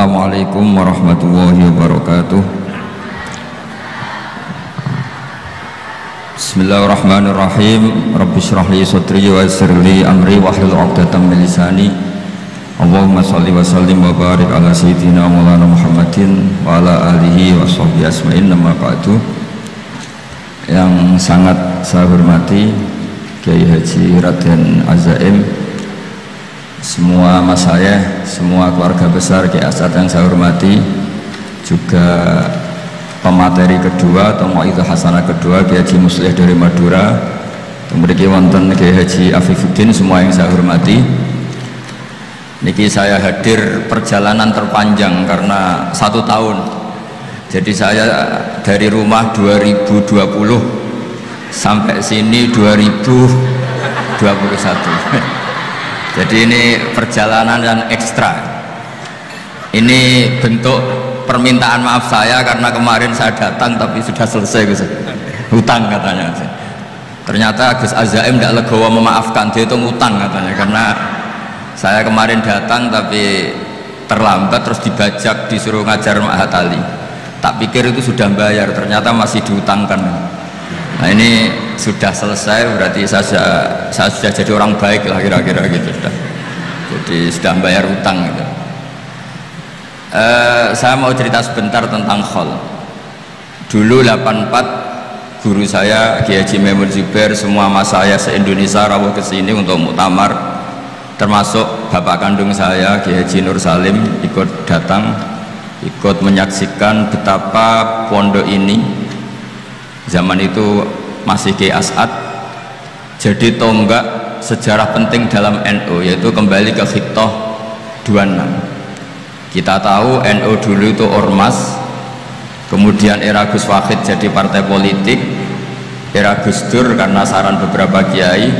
Assalamualaikum warahmatullahi wabarakatuh. Bismillahirrahmanirrahim. Rabbi shrah li sadri wa yassir li amri wahlul 'uqdatam min lisani. Allahumma shalli wa sallim wa barik ala sayyidina Maulana Muhammadin wa ala alihi wa sahbihi asma'in. Nama ba'du. Yang sangat saya hormati Kiai Haji Raden Azaim, semua mas saya, semua keluarga besar Kiai Asad yang saya hormati, juga pemateri kedua atau Mau'izah Hasanah kedua Kiai Haji Muslih dari Madura, kemudian wonten Kiai Haji Afifuddin, semua yang saya hormati. Niki saya hadir perjalanan terpanjang karena 1 tahun. Jadi saya dari rumah 2020 sampai sini 2021. Jadi ini perjalanan yang ekstra. Ini bentuk permintaan maaf saya karena kemarin saya datang tapi sudah selesai Gus. Hutang katanya. Ternyata Gus Azaim tidak legowo memaafkan, dia itu ngutang katanya, karena saya kemarin datang tapi terlambat terus dibajak disuruh ngajar Ma'had Ali. Tak pikir itu sudah bayar, ternyata masih diutangkan. Nah ini sudah selesai, berarti saya sudah jadi orang baik lah kira-kira gitu sudah. Jadi sudah bayar utang gitu. Saya mau cerita sebentar tentang khol. Dulu 84 guru saya Kiai Haji Maimun Zubair, semua mas saya se-Indonesia rawuh ke sini untuk muktamar, termasuk bapak kandung saya Kiai Haji Nur Salim ikut datang, ikut menyaksikan betapa pondok ini zaman itu masih Kiai As'ad jadi tonggak sejarah penting dalam NU, yaitu kembali ke Khittah 26. Kita tahu NU dulu itu ormas, kemudian era Gus Wahid jadi partai politik, era Gus Dur karena saran beberapa kiai,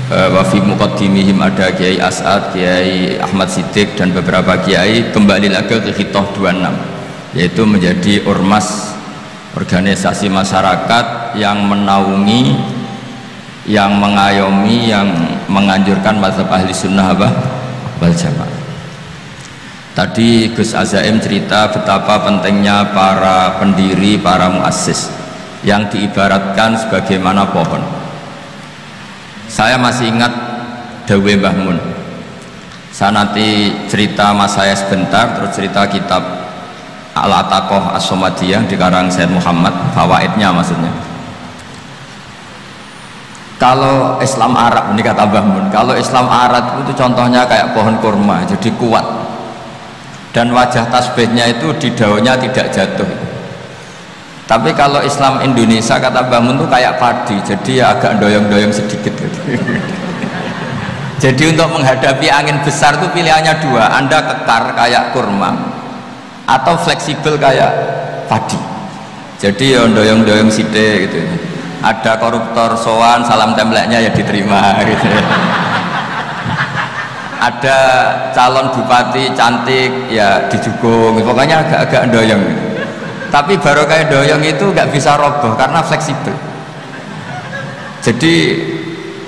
wafi muqaddimihim ada Kiai As'ad, Kiai Ahmad Siddiq dan beberapa kiai, kembali lagi ke Khittah 26, yaitu menjadi ormas, organisasi masyarakat yang menaungi, yang mengayomi, yang menganjurkan mazhab ahli sunnah wal jamaah. Tadi Gus Azaim cerita betapa pentingnya para pendiri, para muassis yang diibaratkan sebagaimana pohon. Saya masih ingat Dawe Mbah Mun. Saya nanti cerita mas saya sebentar, terus cerita kitab Al-Ataqoh As-Somadiyah dikarang Said Muhammad, fawaidnya maksudnya. Kalau Islam Arab, ini kata Mbah Mun, kalau Islam Arab itu contohnya kayak pohon kurma, jadi kuat, dan wajah tasbihnya itu di daunnya tidak jatuh. Tapi kalau Islam Indonesia kata Mbah Mun itu kayak padi, jadi ya agak doyong-doyong sedikit gitu. Jadi untuk menghadapi angin besar itu pilihannya dua, Anda kekar kayak kurma atau fleksibel kayak padi. Jadi ya doyong-doyong sithik gitu. Ada koruptor sowan, salam templeknya ya diterima gitu. Ada calon bupati cantik ya dijukung, pokoknya agak-agak doyong gitu. Tapi baru kayak doyong itu nggak bisa roboh karena fleksibel. Jadi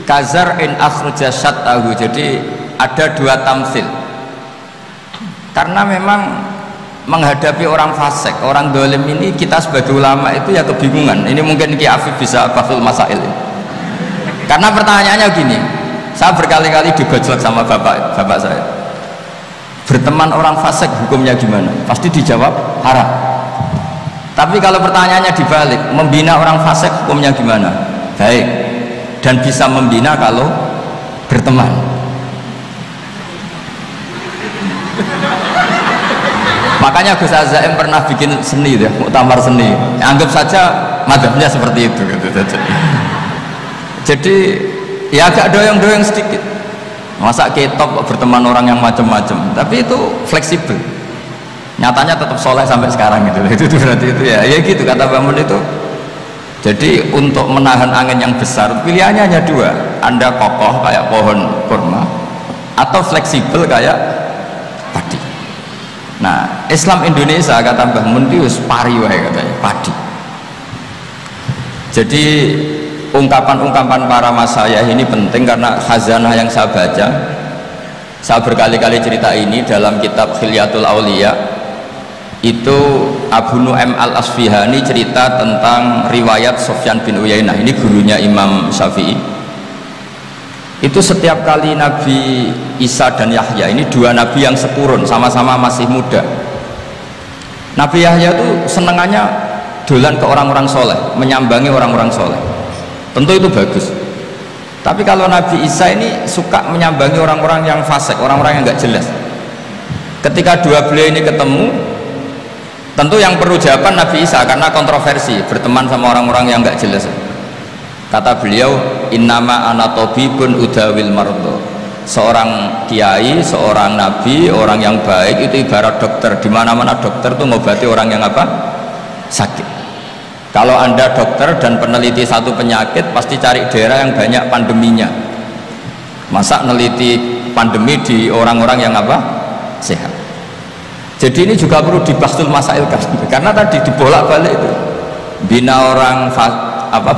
kazar in akhraja syatahu, jadi ada dua tamsil. Karena memang menghadapi orang fasik, orang dolim ini, kita sebagai ulama itu ya kebingungan. Ini mungkin Ki Afif bisa bahsul masail ini. Karena pertanyaannya gini, saya berkali-kali digojlok sama bapak saya, berteman orang fasik hukumnya gimana? Pasti dijawab haram. Tapi kalau pertanyaannya dibalik, membina orang fasik hukumnya gimana? Baik. Dan bisa membina kalau berteman. Makanya Gus Azaim pernah bikin seni ya, muktamar seni. Anggap saja madhabnya seperti itu gitu. Jadi ya agak doyong-doyong sedikit. Masa ketop berteman orang yang macam-macam, tapi itu fleksibel. Nyatanya tetap soleh sampai sekarang gitu. Itu berarti itu ya gitu kata Bamun itu. Jadi untuk menahan angin yang besar pilihannya hanya dua, Anda kokoh kayak pohon kurma atau fleksibel kayak padi. Nah, Islam Indonesia kata Mbah Mun itu pari wae katanya, padi. Jadi ungkapan-ungkapan para masayah ini penting karena khazanah yang saya baca Saya berkali-kali cerita ini dalam kitab Khilyatul Auliya. Itu Abu Nu'aim al-Asfihani cerita tentang riwayat Sufyan bin Uyainah, ini gurunya Imam Syafi'i. Itu setiap kali Nabi Isa dan Yahya, ini dua nabi yang sekurun, sama-sama masih muda. Nabi Yahya itu senengannya dolan ke orang-orang soleh, menyambangi orang-orang soleh. Tentu itu bagus. Tapi kalau Nabi Isa ini suka menyambangi orang-orang yang fasik, orang-orang yang nggak jelas. Ketika dua beliau ini ketemu, tentu yang perlu jawaban Nabi Isa karena kontroversi, berteman sama orang-orang yang nggak jelas. Kata beliau, innama ana tabibun udawil mardo. Seorang kiai, seorang nabi, orang yang baik itu ibarat dokter. Di mana-mana dokter itu ngobati orang yang apa? Sakit. Kalau Anda dokter dan peneliti satu penyakit, pasti cari daerah yang banyak pandeminya. Masa neliti pandemi di orang-orang yang apa? Sehat. Jadi ini juga perlu dibahsul masailkan, karena tadi dibolak-balik itu. Bina orang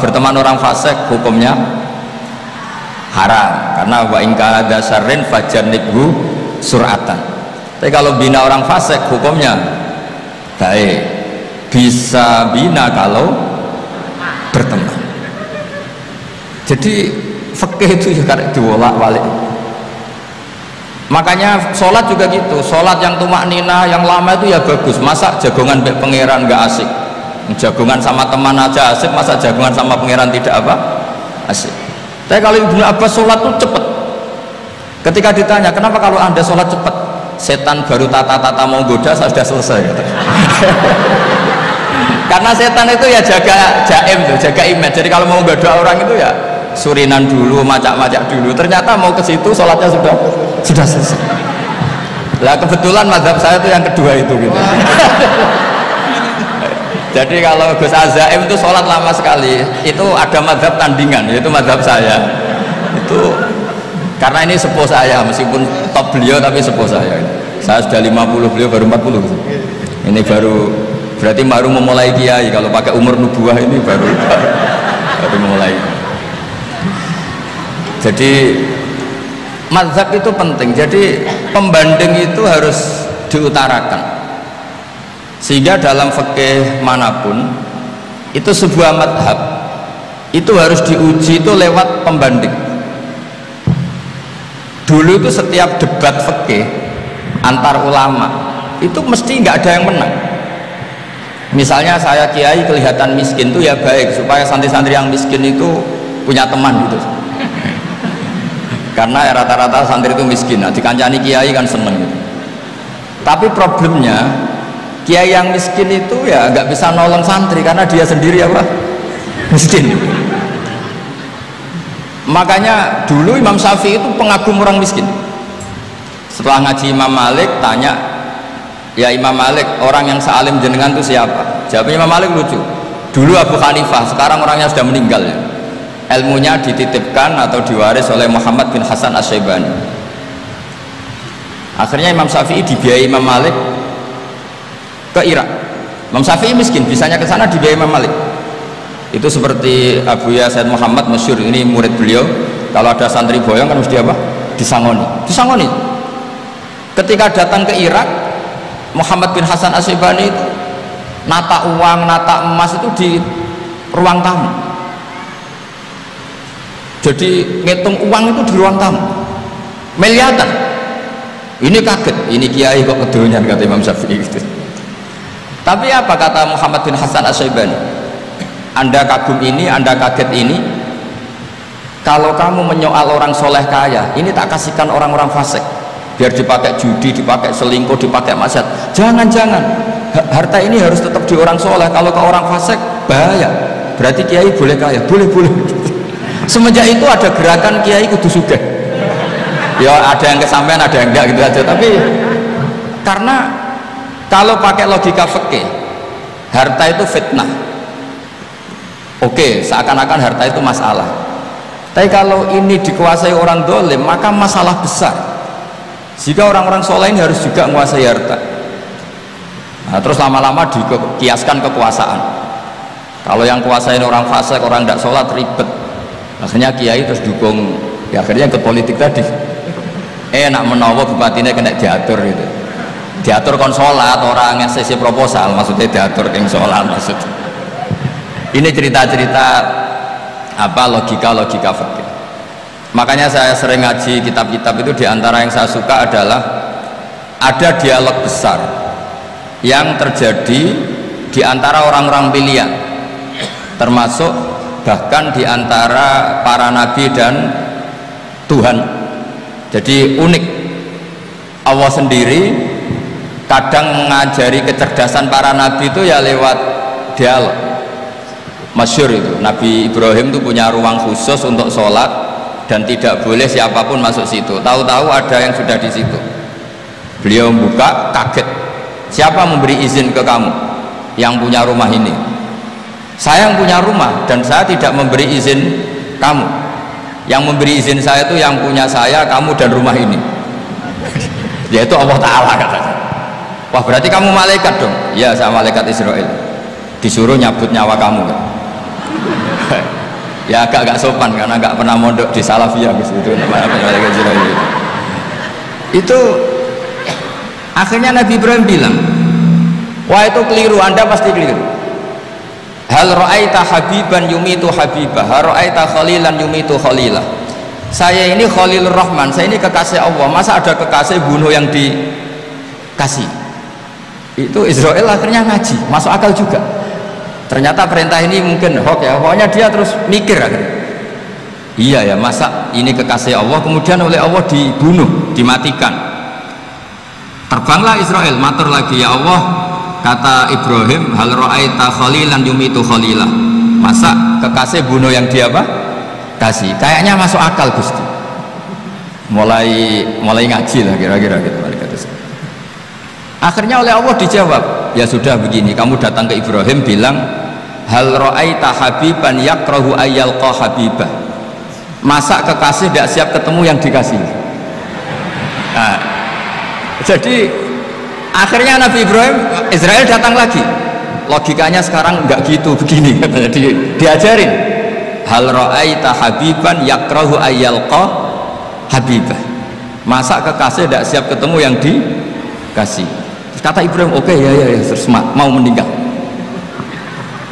berteman orang fasik hukumnya haram, karena wa in kana dasarrin fajannibhu sur'atan. Tapi kalau bina orang fasik hukumnya baik. Bisa bina kalau berteman. Jadi fikih itu juga dibolak-balik. Makanya sholat juga gitu, sholat yang tumak nina yang lama itu ya bagus. Masa jagongan bek pangeran nggak asik, jagongan sama teman aja asik, masa jagongan sama pangeran tidak apa asik. Tapi kalau Ibnu Abbas sholat itu cepet. Ketika ditanya kenapa kalau anda sholat cepet, setan baru tata-tata mau goda sudah selesai gitu. Karena setan itu ya jaga jaim tuh, jaga image. Jadi kalau mau goda orang itu ya surinan dulu, macak-macak dulu. Ternyata mau ke situ sholatnya sudah selesai. Lah kebetulan mazhab saya itu yang kedua itu gitu. Jadi kalau Gus Azaim itu sholat lama sekali. Itu ada mazhab tandingan, yaitu mazhab saya. Itu karena ini sepuh saya, meskipun top beliau tapi sepuh saya. Saya sudah 50, beliau baru 40. Ini berarti baru memulai kiai. Kalau pakai umur nubuah ini baru memulai. Jadi mazhab itu penting. Jadi pembanding itu harus diutarakan, sehingga dalam fikih manapun itu sebuah mazhab itu harus diuji itu lewat pembanding. Dulu itu setiap debat fikih antar ulama itu mesti nggak ada yang menang. Misalnya saya kiai kelihatan miskin itu ya baik, supaya santri-santri yang miskin itu punya teman gitu. Karena rata-rata santri itu miskin, nah, dikancani kiai kan seneng gitu. Tapi problemnya kiai yang miskin itu ya nggak bisa nolong santri karena dia sendiri apa? Miskin. Makanya dulu Imam Syafi'i itu pengagum orang miskin. Setelah ngaji Imam Malik tanya, ya Imam Malik, orang yang sealim jenengan itu siapa? Jawabnya Imam Malik lucu. Dulu Abu Hanifah, sekarang orangnya sudah meninggal ya. Ilmunya dititipkan atau diwaris oleh Muhammad bin Hasan Asy-Syaibani. Akhirnya Imam Syafi'i dibiayai Imam Malik ke Irak. Imam Syafi'i miskin, bisanya ke sana dibiayai Imam Malik. Itu seperti Abu Ya Said Muhammad masyhur, ini murid beliau. Kalau ada santri boyong kan mesti apa? Disangoni. Ketika datang ke Irak, Muhammad bin Hasan Asy-Syaibani itu nata uang, nata emas itu di ruang tamu. Jadi ngitung uang itu di ruang tamu, miliaran. Ini kaget, ini kiai kok kedonyan, kata Imam Syafi'i gitu. Tapi apa kata Muhammad bin Hasan Asy-Syaibani? Anda kagum ini, Anda kaget ini. Kalau kamu menyoal orang soleh kaya, ini tak kasihkan orang-orang fasik, biar dipakai judi, dipakai selingkuh, dipakai maksiat. Jangan-jangan, harta ini harus tetap di orang soleh. Kalau ke orang fasik bahaya. Berarti kiai boleh kaya, boleh. Semenjak itu ada gerakan kiai kudu sugih. Ya ada yang kesampaian, ada yang enggak gitu aja. Tapi karena kalau pakai logika fikih, harta itu fitnah. Oke, seakan-akan harta itu masalah. Tapi kalau ini dikuasai orang dolim, maka masalah besar. Jika orang-orang soleh ini harus juga menguasai harta. Nah, terus lama-lama dikiaskan kekuasaan. Kalau yang kuasain orang fasik, orang tidak sholat, ribet. Akhirnya kiai terus dukung, ya akhirnya ke politik tadi. nak menawa bupatine kena diatur gitu. Diatur kon sholat, orang ngasih proposal, maksudnya diatur keng sholat maksud. Ini cerita-cerita apa logika fikih. Makanya saya sering ngaji kitab-kitab itu, diantara yang saya suka adalah ada dialog besar yang terjadi di antara orang-orang pilihan, termasuk bahkan di antara para nabi dan Tuhan. Jadi unik, Allah sendiri kadang mengajari kecerdasan para nabi itu ya lewat dialog. Masyhur itu, Nabi Ibrahim itu punya ruang khusus untuk sholat dan tidak boleh siapapun masuk situ. Tahu-tahu ada yang sudah di situ. Beliau membuka, kaget. Siapa memberi izin ke kamu yang punya rumah ini? Saya yang punya rumah dan saya tidak memberi izin kamu. Yang memberi izin saya itu yang punya saya, kamu dan rumah ini. Yaitu Allah Ta'ala katanya. Wah, berarti kamu malaikat dong? Ya, saya malaikat Israel. Disuruh nyabut nyawa kamu kan? Ya agak sopan karena nggak pernah mondok di Salafiyah gitu, namanya malaikat Israel. Itu akhirnya Nabi Ibrahim bilang, wah itu keliru, Anda pasti keliru. Hal ra'aita habiban yumitu habibah, hal ra'aita khalilan yumitu khalilah. Saya ini Khalilur Rahman, saya ini kekasih Allah, masa ada kekasih bunuh yang dikasih? Itu Israel akhirnya ngaji, masuk akal juga. Ternyata perintah ini mungkin hoax ya, pokoknya dia terus mikir akhirnya. Iya ya, masa ini kekasih Allah kemudian oleh Allah dibunuh, dimatikan. Terbanglah Israel, matur lagi, ya Allah, kata Ibrahim, hal ra'aita khalilan yumitu khalilah. Masa kekasih bunuh yang dia apa? Kasih. Kayaknya masuk akal Gusti. Mulai ngaji lah kira-kira gitu. Akhirnya oleh Allah dijawab, ya sudah begini, kamu datang ke Ibrahim bilang, hal ra'aita habiban yakrahu ayyalqa habibah. Masa kekasih tidak siap ketemu yang dikasih? Nah, jadi akhirnya Nabi Ibrahim, Israel datang lagi. Logikanya sekarang enggak gitu, begini katanya, diajarin. Hal ra'aita habiban yakrahu ayyalqa habibah. Masa kekasih tidak siap ketemu yang dikasih? Kata Ibrahim, oke, ya, terus mau meninggal.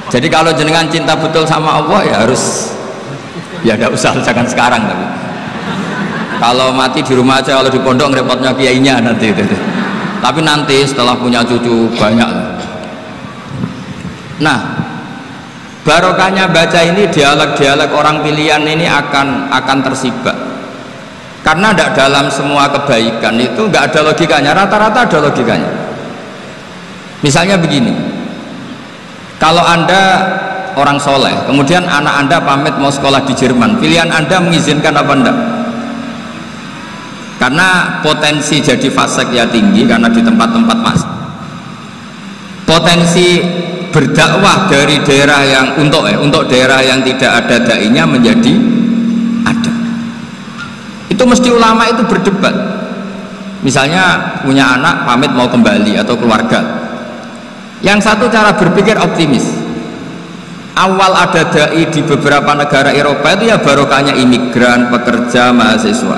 Jadi kalau jenengan cinta betul sama Allah ya harus, ya tidak usah, jangan sekarang. Tapi kalau mati di rumah aja, kalau di pondok repotnya kiainya nanti. Tapi nanti setelah punya cucu banyak. Nah, barokahnya baca ini, dialog-dialog orang pilihan ini akan tersibak. Karena tidak dalam semua kebaikan itu nggak ada logikanya, rata-rata ada logikanya. Misalnya begini, kalau Anda orang soleh, kemudian anak Anda pamit mau sekolah di Jerman, pilihan Anda mengizinkan apa enggak? Karena potensi jadi fasik ya tinggi, karena di tempat-tempat potensi berdakwah dari daerah yang untuk daerah yang tidak ada dai-nya menjadi ada. Itu mesti ulama itu berdebat. Misalnya punya anak pamit mau kembali atau keluarga. Yang satu cara berpikir optimis. Awal ada dai di beberapa negara Eropa itu ya barokahnya imigran, pekerja, mahasiswa.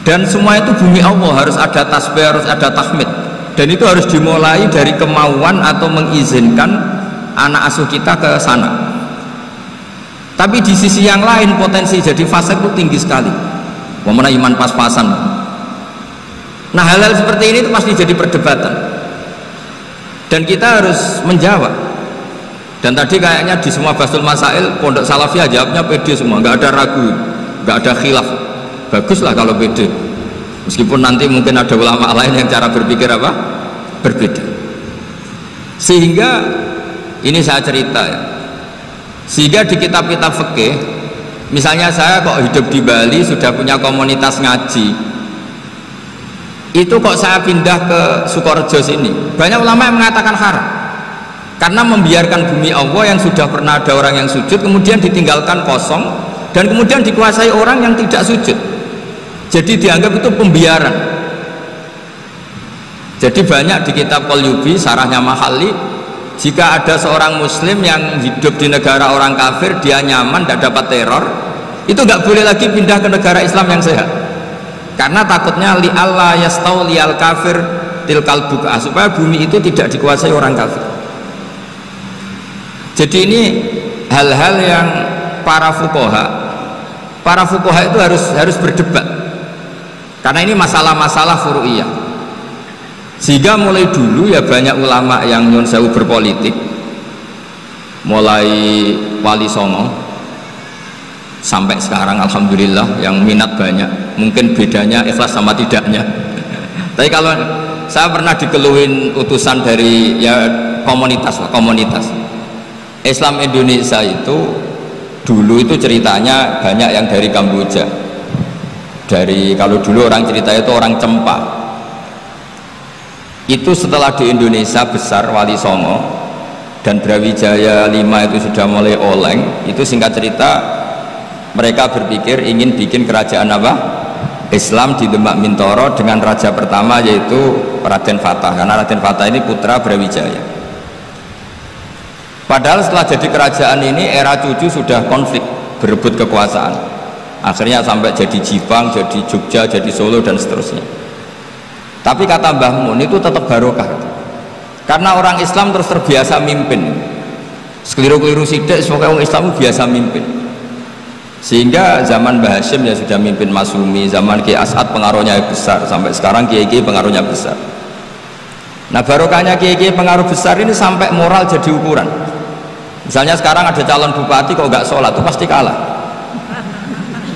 Dan semua itu bumi Allah, harus ada tasbih, harus ada tahmid. Dan itu harus dimulai dari kemauan atau mengizinkan anak asuh kita ke sana. Tapi di sisi yang lain potensi jadi fasik itu tinggi sekali. Mana iman pas-pasan. Nah, hal-hal seperti ini itu pasti jadi perdebatan. Dan kita harus menjawab. Dan tadi kayaknya di semua Basul Masail Pondok Salafiyah jawabnya pede semua, nggak ada ragu, nggak ada khilaf. Baguslah kalau pede. Meskipun nanti mungkin ada ulama lain yang cara berpikir apa? Berbeda. Sehingga ini saya cerita ya. Sehingga di kitab-kitab fikih, misalnya saya kok hidup di Bali sudah punya komunitas ngaji. Itu kok saya pindah ke Sukorejo sini, banyak ulama yang mengatakan haram karena membiarkan bumi Allah yang sudah pernah ada orang yang sujud kemudian ditinggalkan kosong dan kemudian dikuasai orang yang tidak sujud, jadi dianggap itu pembiaran. Jadi banyak di kitab Qalyubi, sarahnya Mahalli, jika ada seorang muslim yang hidup di negara orang kafir, dia nyaman, tidak dapat teror, itu nggak boleh lagi pindah ke negara Islam yang sehat. karena takutnya li Allah yastauli al kafir tilkal buka, supaya bumi itu tidak dikuasai orang kafir. Jadi ini hal-hal yang para fuqaha itu harus berdebat, karena ini masalah-masalah furu'iyah. Sehingga mulai dulu ya banyak ulama yang nyun sewu berpolitik, mulai Wali Songo sampai sekarang alhamdulillah yang minat banyak. Mungkin bedanya ikhlas sama tidaknya. Tapi kalau saya pernah dikeluhin utusan dari ya komunitas Islam Indonesia itu dulu itu ceritanya banyak yang dari Kamboja. Kalau dulu orang cerita itu orang Cempa. Itu setelah di Indonesia besar Wali Songo dan Brawijaya 5 itu sudah mulai oleng, itu singkat cerita mereka berpikir ingin bikin kerajaan apa? Islam di Demak Mintoro dengan raja pertama yaitu Raden Fatah, karena Raden Fatah ini putra Brawijaya. Padahal setelah jadi kerajaan ini era cucu sudah konflik, berebut kekuasaan, akhirnya sampai jadi Jipang, jadi Jogja, jadi Solo dan seterusnya. Tapi kata Mbah Mun itu tetap barokah, karena orang Islam terus terbiasa mimpin, sekeliru-keliru sidik semoga orang Islam biasa mimpin. Sehingga zaman Mbah Hashim ya sudah mimpin Masumi, zaman Ki As'ad pengaruhnya besar, sampai sekarang Kiai pengaruhnya besar. Nah barokahnya Kiai pengaruh besar ini sampai moral jadi ukuran. Misalnya sekarang ada calon bupati kok nggak sholat itu pasti kalah.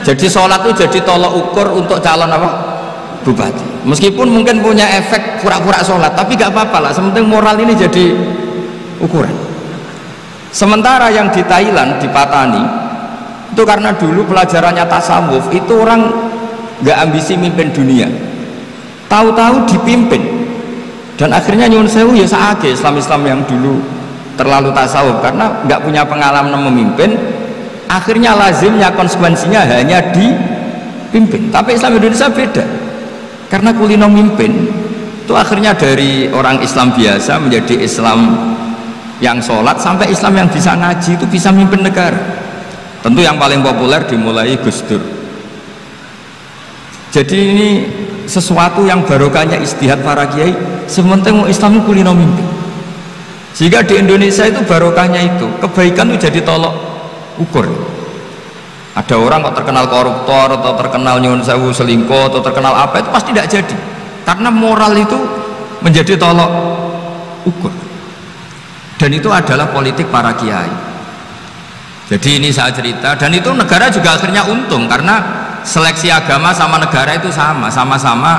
Jadi sholat itu jadi tolok ukur untuk calon apa? Bupati. Meskipun mungkin punya efek pura-pura sholat, tapi gak apa-apa lah, sementing moral ini jadi ukuran. Sementara yang di Thailand, di Patani itu karena dulu pelajarannya tasawuf, itu orang gak ambisi mimpin dunia, tahu-tahu dipimpin, dan akhirnya nyuwun sewu ya saage Islam-Islam yang dulu terlalu tasawuf karena gak punya pengalaman memimpin, akhirnya lazimnya konsekuensinya hanya dipimpin. Tapi Islam Indonesia beda, karena kulino mimpin itu akhirnya dari orang Islam biasa menjadi Islam yang sholat sampai Islam yang bisa ngaji, itu bisa mimpin negara. Tentu yang paling populer dimulai Gus Dur. Jadi ini sesuatu yang barokahnya istihad para kiai, sementing Islam itu kulino mimpin. Sehingga di Indonesia itu barokahnya itu kebaikan itu jadi tolok ukur. Ada orang kok terkenal koruptor atau terkenal nyuwun sewu selingkuh atau terkenal apa, itu pasti tidak jadi, karena moral itu menjadi tolok ukur, dan itu adalah politik para kiai. Jadi ini saya cerita, dan itu negara juga akhirnya untung karena seleksi agama sama negara itu sama-sama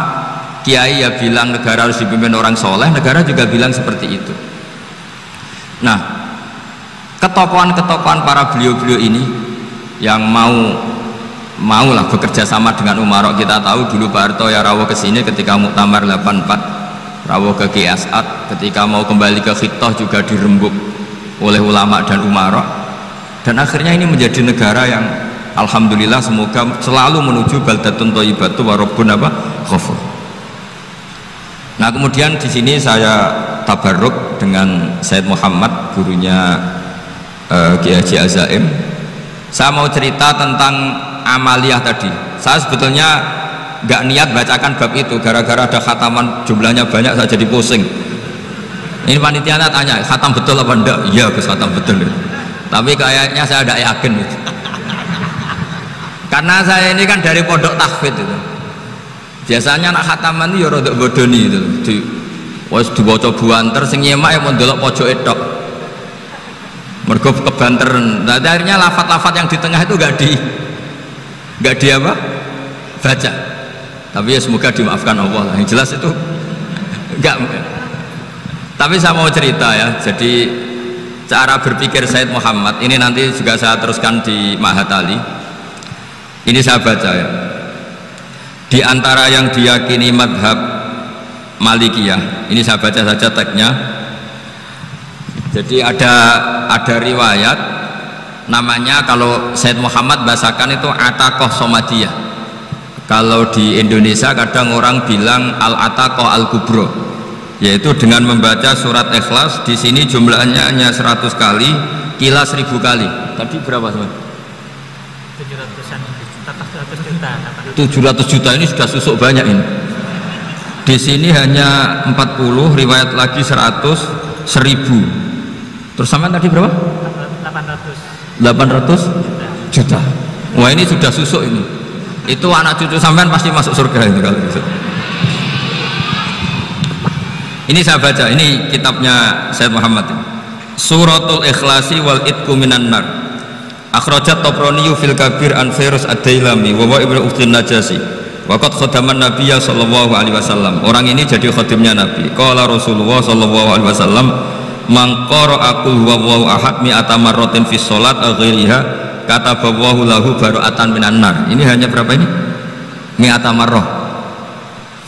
kiai ya bilang negara harus dipimpin orang soleh, negara juga bilang seperti itu. Nah ketokohan-ketokohan para beliau-beliau ini yang mau lah bekerja sama dengan umarok. Kita tahu dulu Pak Harto ya rawuh ke sini ketika Muktamar 84, rawuh ke Ki As'ad, ketika mau kembali ke Khittah juga dirembuk oleh ulama dan umarok, dan akhirnya ini menjadi negara yang alhamdulillah semoga selalu menuju baldatun thayyibatu wa rabbun ghafur. Nah kemudian di sini saya tabarruk dengan Said Muhammad, gurunya Kiai Haji Azaim. Saya mau cerita tentang amaliyah tadi. Saya sebetulnya nggak niat bacakan bab itu, gara-gara ada khataman jumlahnya banyak saya jadi pusing. Ini panitianya tanya, khatam betul apa enggak? Iya Gus, khatam betul. Tapi kayaknya saya tidak yakin itu. Karena saya ini kan dari pondok tahfidz itu. Biasanya anak khataman itu ya rada bodoni itu. Wes dibaca buanter sing nyemak ya mendelok pojok tok. Mergo kebanteran. Nah, akhirnya lafat-lafat yang di tengah itu enggak di apa? Baca. Tapi ya semoga dimaafkan Allah. Yang jelas itu enggak. Tapi saya mau cerita ya. Jadi cara berpikir Said Muhammad ini nanti juga saya teruskan di Mahat Ali. Ini saya baca ya. Di antara yang diyakini madhab Malikiyah, ini saya baca saja teksnya. Jadi ada riwayat namanya, kalau Said Muhammad bahasakan itu Ataqoh Somadiyah. Kalau di Indonesia kadang orang bilang Al-Ataqoh Al-Kubro, yaitu dengan membaca surat Ikhlas. Di sini jumlahnya hanya 100 kali, Kila 1000 kali. Tadi berapa teman? 700-an 700 juta ini sudah susuk banyak ini. Di sini hanya 40, riwayat lagi 100, 1000. Terus sampai tadi berapa? 800 juta. Wah ini sudah susuk ini. Itu anak cucu sampean pasti masuk surga itu kalau gitu. Ini saya baca, ini kitabnya Sayyid Muhammad. Suratul Ikhlasi wal Itqu minan nar. Akhrajat Tabrani fil Kabir an Fairuz ad-Dailami wa Ibnu Uqtin Najasi. Waqad khadaman Nabiyya sallallahu alaihi wasallam. Orang ini jadi khadimnya Nabi. Qala Rasulullah sallallahu alaihi wasallam, "Man qara'a qul huwallahu ahad mi'ata marratin fi shalat ghairiha kataballahu lahu bara'atan minan nar." Ini hanya berapa ini? Mi'ata marrah.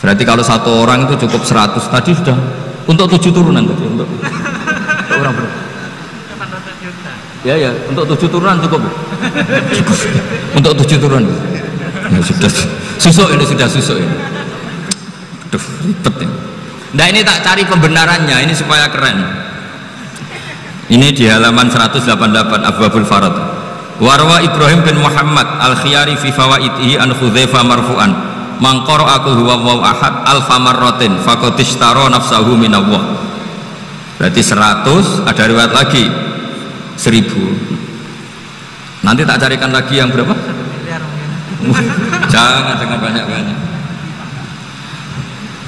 Berarti kalau satu orang itu cukup 100 tadi sudah untuk 7 turunan tadi untuk orang berapa? Ya, untuk 7 turunan cukup. Cukup. Untuk 7 turunan. Ya, sudah susuk ini, sudah susuk ini. Aduh, ribet ini. Nah ini tak cari pembenarannya, ini supaya keren. Ini di halaman 188 Abwabul Farad. Warwa Ibrahim bin Muhammad Al-Khiyari fi fawaidihi an Hudzaifah marfu'an. Man qara'a qul huwallahu ahad alfa marratin faqad ishtara nafsahu minallah. Berarti 100, ada riwayat lagi 1000. Nanti tak carikan lagi yang berapa? Jangan banyak-banyak.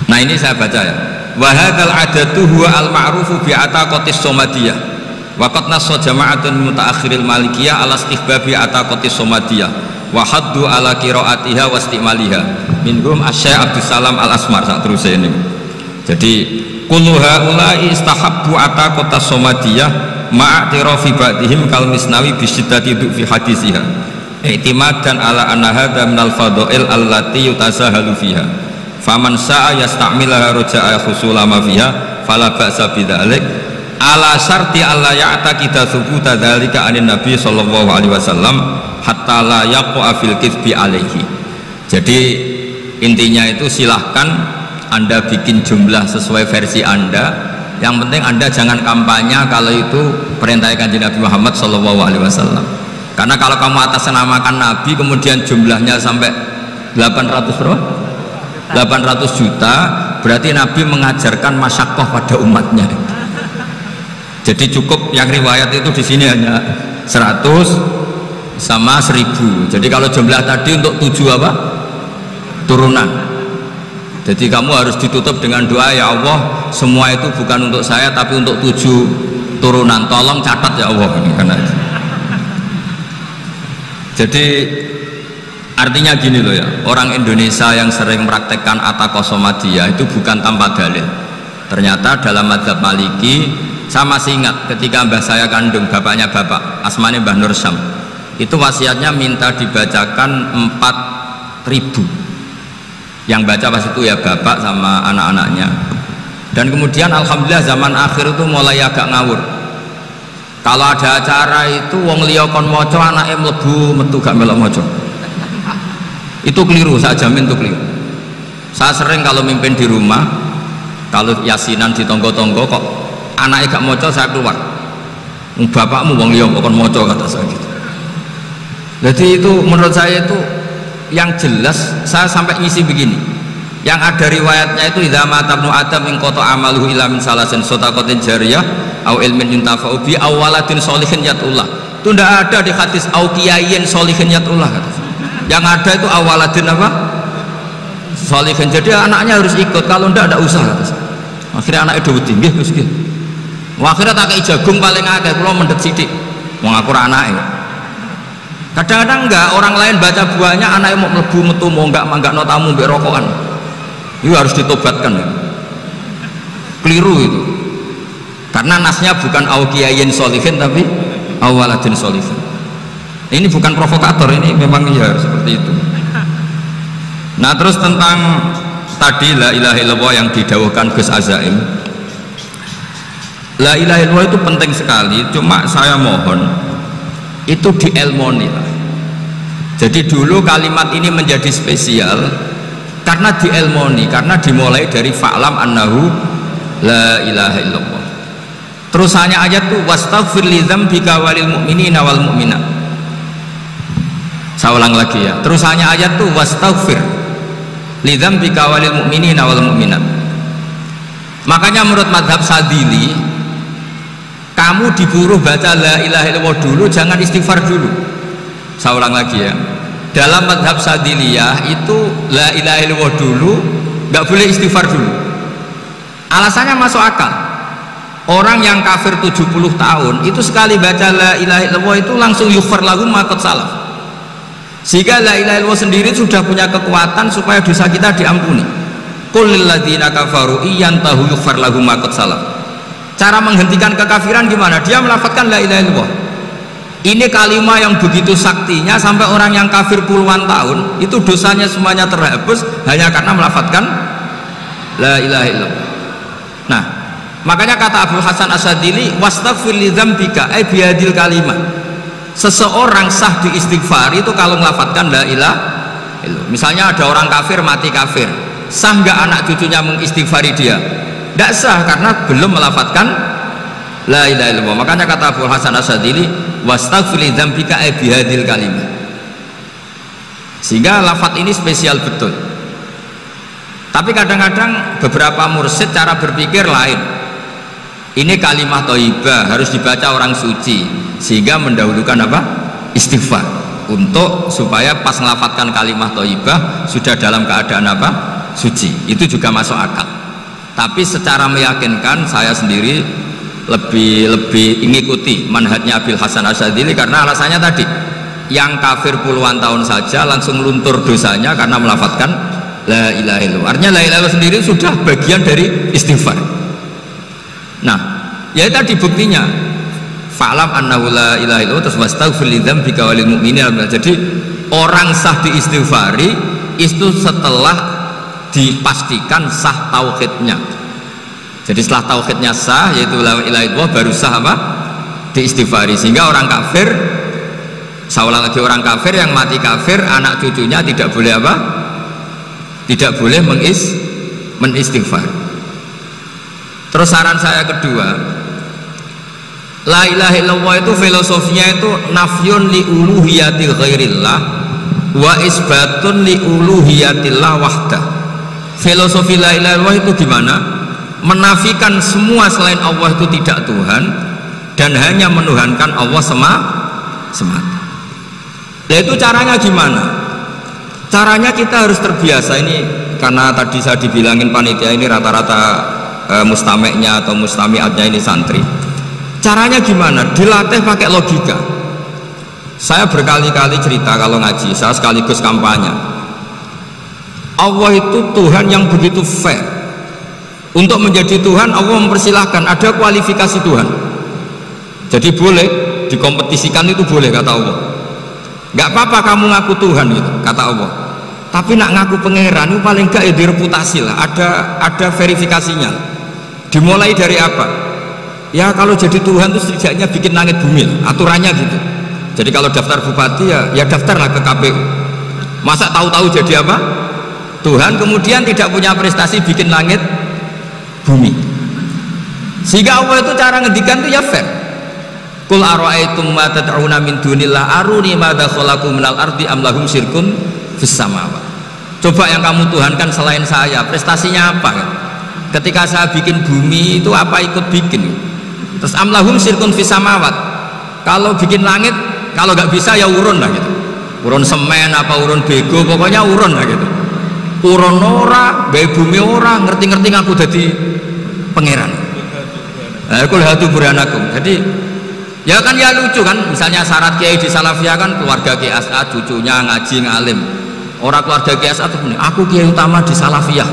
Nah ini saya baca ya. Wa hadzal adatu huwa al-ma'rufu bi ataqatis somadiyah. Wa qad nassa jama'atun mutaakhiril malikiyah ala istihbabi ataqatis somadiyah wa haddu ala qiraatiha wa istimaliha. Minhum Asy-Syaikh Abdus Salam Al-Asmar sak terus ini. Jadi kullu haula'i istahabbu ataqatas somadiyah ma'atirafi ba'dihim kal misnawi bisyiddati fi hadisiha i'timadan ala anna hadha minal fadha'il allati yutasahalu fiha faman sa'a yasta'milaha roja'a khusula ma fiha fala ba'sa bidzalik ala syarti alla ya'taqida thubuta dzalika anin nabi sallallahu alaihi wasallam hatta la yaqa fil kitsbi alaihi. Jadi intinya itu silahkan Anda bikin jumlah sesuai versi Anda. Yang penting Anda jangan kampanye kalau itu perintah Kanjeng Nabi Muhammad sallallahu alaihi wasallam. Karena kalau kamu atasnamakan Nabi kemudian jumlahnya sampai 800 juta, berarti Nabi mengajarkan masyaqqah pada umatnya. Jadi cukup yang riwayat itu di sini hanya 100 sama 1000. Jadi kalau jumlah tadi untuk 7 apa? Turunan. Jadi kamu harus ditutup dengan doa, ya Allah, semua itu bukan untuk saya tapi untuk 7 turunan. Tolong catat ya Allah ini karena itu. Jadi artinya gini loh ya, orang Indonesia yang sering mempraktekkan ataqosomadiyah itu bukan tanpa dalil. Ternyata dalam mazhab Maliki, saya masih ingat ketika mbah saya kandung, bapaknya bapak, asmane Mbah Nur Syam, itu wasiatnya minta dibacakan 4.000. Yang baca pas itu ya bapak sama anak-anaknya. Dan kemudian alhamdulillah zaman akhir itu mulai agak ngawur. Kalau ada acara itu wong liya kon maca anake mlebu metu gak melok maca. Itu keliru, saya jamin itu keliru. Saya sering kalau mimpin di rumah, kalau yasinan di tonggo-tonggo kok anaknya gak maca, saya keluar. Bapakmu wong liya kon maca, kata saya gitu. Jadi itu menurut saya itu yang jelas. Saya sampai ngisi begini, yang ada riwayatnya itu idza mata ibnu adam in qata amaluhu illa min salasin shadaqatin jariyah au ilmin yuntafa'u bi aw waladin sholihin yatullah. Itu tidak ada di hadis au kiyayin sholihin yatullah. Yang ada itu awaladin apa? Sholihin. Jadi anaknya harus ikut, kalau tidak usah. Akhirnya anaknya dawuh nggih Gus nggih. Akhirnya tak kei jagung paling akeh, kula mendhet sithik. Wong aku ora anake. Kadang-kadang enggak, orang lain baca buahnya anaknya mau mlebu metu mau enggak tamu mbek rokokan. Itu harus ditobatkan ya. Keliru itu. Karena nasnya bukan auqiyayin sholihin tapi awaladin sholihin. Ini bukan provokator, ini memang ya seperti itu. Nah terus tentang tadi la ilaha illallah yang didawuhkan Gus Azaim, la ilaha illallah itu penting sekali. Cuma saya mohon itu dielmoni lah. Jadi dulu kalimat ini menjadi spesial karena dielmoni, karena dimulai dari fa'lam annahu la ilaha illallah. Terusannya ayat tuh wastaghfir li dzambika walil mu'minina wal mu'minat. Saya ulang lagi ya, terusannya ayat tuh wastaghfir lidzambika walil mu'minina wal mu'minat. Makanya menurut mazhab Sadili, kamu disuruh baca la ilaha illallah dulu, jangan istighfar dulu. Saya ulang lagi ya, dalam mazhab Sadiliyah itu la ilaha illallah dulu, nggak boleh istighfar dulu. Alasannya masuk akal. Orang yang kafir 70 tahun itu sekali baca la ilaha illallah itu langsung yughfar lahum ma qad salaf. Sehingga la ilaha illallah sendiri sudah punya kekuatan supaya dosa kita diampuni. Qul lil ladzina kafaru iyantahu yughfar lahum ma qad salaf. Cara menghentikan kekafiran gimana? Dia melafadzkan la ilaha illallah. Ini kalimat yang begitu saktinya sampai orang yang kafir puluhan tahun itu dosanya semuanya terhapus hanya karena melafadzkan la ilaha illallah. Nah, makanya kata Abdul Hasan Asyadili, wastaghfir li dzambika ay bihadil kalimah. Seseorang sah diistighfar itu kalau melafadzkan la ilaha illallah. Misalnya ada orang kafir mati kafir, sah nggak anak cucunya mengistighfari dia? Tidak sah karena belum melafadzkan la ilaha illallah. Makanya kata Abdul Hasan Asyadili, wastaghfir li dzambika ay bihadil kalimah. Sehingga lafadz ini spesial betul. Tapi kadang-kadang beberapa mursyid cara berpikir lain. Ini kalimah thayyibah harus dibaca orang suci, sehingga mendahulukan apa? Istighfar, untuk supaya pas melafatkan kalimah thayyibah sudah dalam keadaan apa? Suci. Itu juga masuk akal. Tapi secara meyakinkan saya sendiri lebih mengikuti manhajnya Abil Hasan Asyadili, karena alasannya tadi, yang kafir puluhan tahun saja langsung luntur dosanya karena melafatkan la ilaha illallah. Artinya la ilaha illallah sendiri sudah bagian dari istighfar. Nah, ya tadi buktinya fa'lam annahu la ilaha illallah terus wastaghfir lidzambika walil mu'minina. Jadi orang sah diistighfari itu setelah dipastikan sah tauhidnya. Jadi setelah tauhidnya sah, yaitu la ilaha illallah, baru sah apa? Diistighfari. Sehingga orang kafir, saya ulang lagi, orang kafir yang mati kafir, anak cucunya tidak boleh apa? Tidak boleh menistighfar. Terus saran saya kedua, la ilaha illallah itu filosofinya itu nafyun li uluhiyatil ghairillah wa isbatun li uluhiyatillah wahdah. Filosofi la ilaha illallah itu gimana? Menafikan semua selain Allah itu tidak Tuhan dan hanya menuhankan Allah semata. Nah, itu caranya gimana? Caranya kita harus terbiasa. Ini karena tadi saya dibilangin panitia ini rata-rata mustameknya atau mustamiatnya ini santri. Caranya gimana? Dilatih pakai logika. Saya berkali-kali cerita kalau ngaji, saya sekaligus kampanye. Allah itu Tuhan yang begitu fair. Untuk menjadi Tuhan, Allah mempersilahkan, ada kualifikasi Tuhan. Jadi boleh dikompetisikan, itu boleh kata Allah. Gak apa-apa kamu ngaku Tuhan gitu, kata Allah. Tapi nak ngaku pangeran itu paling gak ya direputasi lah, ada verifikasinya. Dimulai dari apa? Ya kalau jadi Tuhan itu setidaknya bikin langit bumi lah, aturannya gitu. Jadi kalau daftar bupati ya daftarlah ke KPU. Masa tahu-tahu jadi apa? Tuhan kemudian tidak punya prestasi bikin langit bumi. Sehingga Allah itu cara ngedikan itu ya fair. Qul ara'aytum ma tad'una min dunillah aruni madza khalaqu minal ardi am lahum syirkun fis samawati. Coba yang kamu tuhankan selain saya, prestasinya apa? Ketika saya bikin bumi itu apa ikut bikin? Terus am lahum syirkun fis samawati. Kalau bikin langit, kalau nggak bisa ya urun lah gitu. Urun semen apa urun bego, pokoknya urun lah gitu. Urun ora, bae bumi ora, ngerti-ngerti ngaku jadi pangeran. Kul hatu burhanakum. Jadi ya kan ya lucu kan, misalnya syarat kiai di Salafiyah kan keluarga Kiai As'ad, cucunya ngaji ngalim. Orang keluarga Kiai As'ad tuh aku kiai utama di Salafiyah.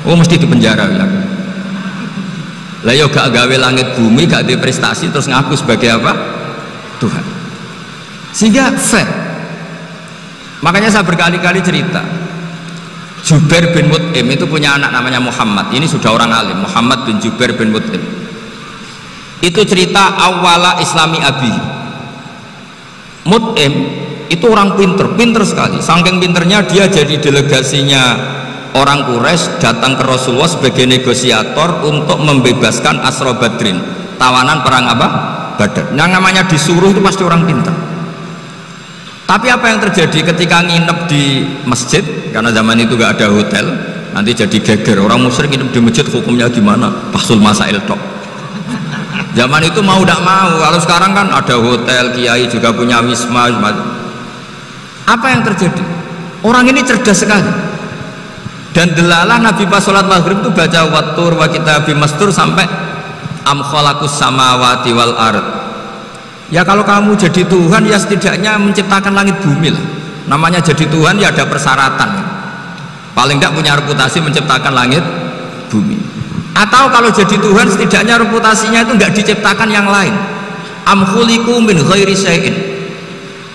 Oh mesti dipenjara ya. Lah yo gak gawe langit bumi, gak ada prestasi terus ngaku sebagai apa? Tuhan. Sehingga fair. Makanya saya berkali-kali cerita. Jubair bin Mut'im itu punya anak namanya Muhammad. Ini sudah orang alim, Muhammad bin Jubair bin Mut'im. Itu cerita awala islami abi. Mut'im itu orang pinter sekali. Saking pinternya dia jadi delegasinya orang Quraisy datang ke Rasulullah sebagai negosiator untuk membebaskan Asra Badrin, tawanan perang apa? Badar. Yang namanya disuruh itu pasti orang pinter. Tapi apa yang terjadi ketika nginep di masjid, karena zaman itu gak ada hotel, nanti jadi geger orang musyrik nginep di masjid hukumnya gimana? Bahsul masail tok. Zaman itu mau tidak mau, kalau sekarang kan ada hotel, kiai juga punya wisma. Apa yang terjadi? Orang ini cerdas sekali. Dan delalah Nabi pas sholat maghrib itu baca wattur wa kitabim mastur sampai am khalaqus samawati wal ard. Ya kalau kamu jadi Tuhan ya setidaknya menciptakan langit bumi lah. Namanya jadi Tuhan ya ada persyaratan. Paling tidak punya reputasi menciptakan langit bumi. Atau kalau jadi Tuhan setidaknya reputasinya itu nggak diciptakan yang lain. Am khuliqu min ghairi syai'in.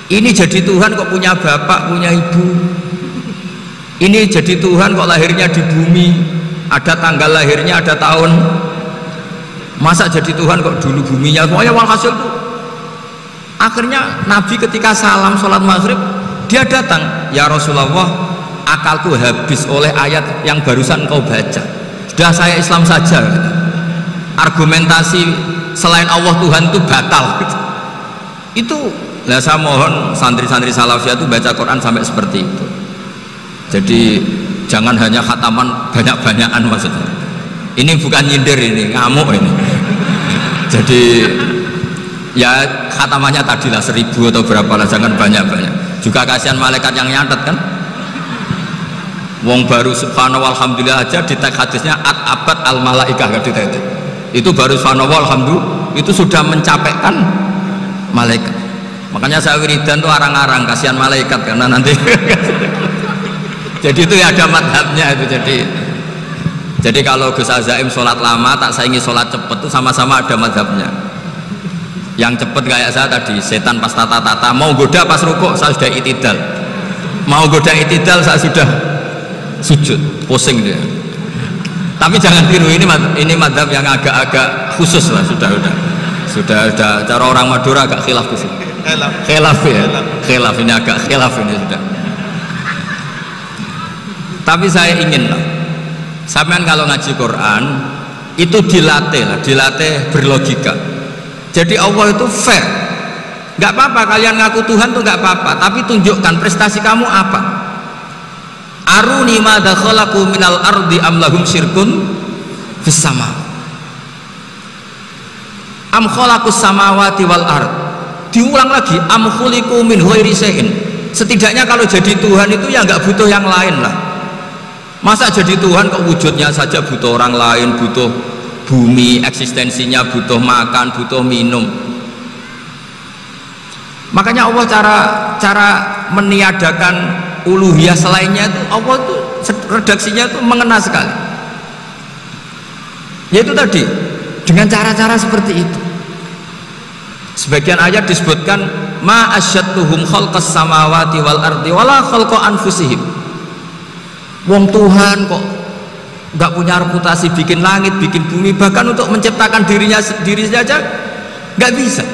Ini jadi Tuhan kok punya bapak, punya ibu. Ini jadi Tuhan kok lahirnya di bumi, ada tanggal lahirnya, ada tahun. Masa jadi Tuhan kok dulu buminya semuanya walhasil tuh. Akhirnya Nabi ketika salam sholat maghrib dia datang, ya Rasulullah, akalku habis oleh ayat yang barusan kau baca. Sudah saya Islam saja. Argumentasi selain Allah Tuhan itu batal. Itu lah saya mohon santri-santri salafiyah itu baca Quran sampai seperti itu. Jadi jangan hanya khataman banyak-banyakan maksudnya. Ini bukan nyindir, ini ngamuk ini. Jadi ya khatamannya tadilah 1000 atau berapa lah, jangan banyak-banyak. Juga kasihan malaikat yang nyatet kan. Wong baru subhanallah alhamdulillah aja di teks hadisnya abad al malaikah kan ditete. Itu baru subhanallah alhamdulillah itu sudah mencapaikan malaikat. Makanya saya wiridan tuh arang-arang kasihan malaikat karena nanti jadi itu ya ada madhabnya itu. Jadi kalau Gus Azaim sholat lama tak saingi sholat cepet itu sama-sama ada madhabnya. Yang cepet kayak saya tadi, setan pas tata-tata mau goda pas rukuk saya sudah itidal, mau goda itidal saya sudah sujud, pusing dia. Tapi jangan tiru, ini madhab yang agak-agak khusus lah, sudah cara orang Madura agak khilaf di sini. Khilaf ya, khilaf ini agak khilaf ini sudah. Tapi saya ingin lah, sampean kalau ngaji Quran itu dilatih berlogika. Jadi Allah itu fair, nggak apa-apa kalian ngaku Tuhan tuh nggak apa-apa, tapi tunjukkan prestasi kamu apa. Aruni madza khalaqu minal ardi am lahum syirkun fis sama. Am khalaqus samawati wal ard. Diulang lagi, am khuliqu min ghairi syai'in. Setidaknya kalau jadi Tuhan itu ya nggak butuh yang lain lah. Masa jadi Tuhan kok wujudnya saja butuh orang lain, butuh bumi, eksistensinya butuh makan, butuh minum. Makanya Allah cara meniadakan uluhiyah selainnya itu Allah tuh redaksinya tuh mengena sekali. Yaitu tadi dengan cara-cara seperti itu. Sebagian ayat disebutkan ma asyadtuhum khalqas samawati wal ardi wala khalqa anfusihim. Wong Tuhan kok nggak punya reputasi bikin langit, bikin bumi, bahkan untuk menciptakan dirinya sendiri saja nggak bisa.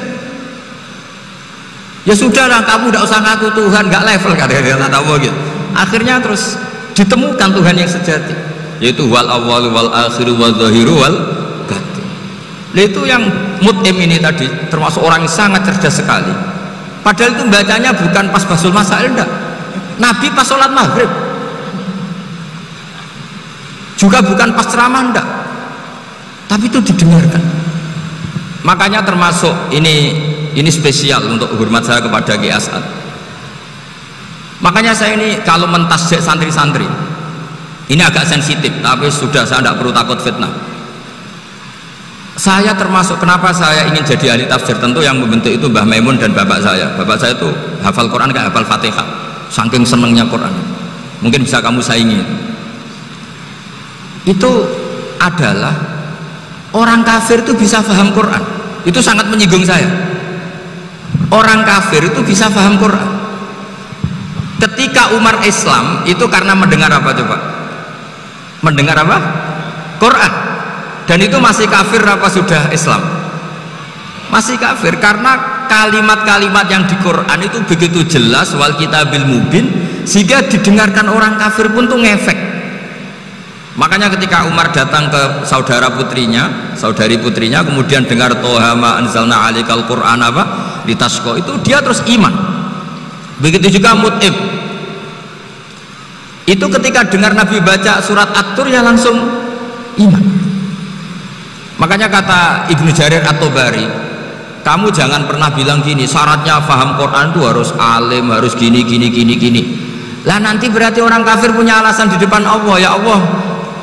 Ya sudahlah, kamu nggak usah ngaku Tuhan, nggak level kata-kata gitu. Akhirnya terus ditemukan Tuhan yang sejati, yaitu wal awwal wal akhir wal zahiru wal batin. Nah, itu yang mut'im ini tadi termasuk orang yang sangat cerdas sekali. Padahal itu bacanya bukan pas basul masail, enggak. Nabi pas sholat maghrib. Juga bukan pas ceramah, enggak, tapi itu didengarkan. Makanya termasuk ini spesial untuk hormat saya kepada Ki As'ad. Makanya saya ini kalau mentasjik santri-santri ini agak sensitif, tapi sudah saya tidak perlu takut fitnah. Saya termasuk kenapa saya ingin jadi ahli tafsir, tentu yang membentuk itu Mbah Maimun dan bapak saya. Bapak saya itu hafal Quran kayak hafal Fatihah, saking senengnya Quran. Mungkin bisa kamu saingi. Itu adalah orang kafir itu bisa paham Quran. Itu sangat menyinggung saya. Orang kafir itu bisa paham Quran. Ketika Umar Islam itu karena mendengar apa coba? Mendengar apa? Quran. Dan itu masih kafir apa sudah Islam? Masih kafir, karena kalimat-kalimat yang di Quran itu begitu jelas, wal kitabil mubin, sehingga didengarkan orang kafir pun tuh ngefek. Makanya ketika Umar datang ke saudari putrinya, kemudian dengar Toha ma anzalna alikal Quran apa litasqa, itu dia terus iman. Begitu juga Mut'im. Itu ketika dengar Nabi baca surat At-Tur ya langsung iman. Makanya kata Ibnu Jarir At-Tabari, kamu jangan pernah bilang gini, syaratnya paham Quran itu harus alim, harus gini. Lah nanti berarti orang kafir punya alasan di depan Allah, ya Allah,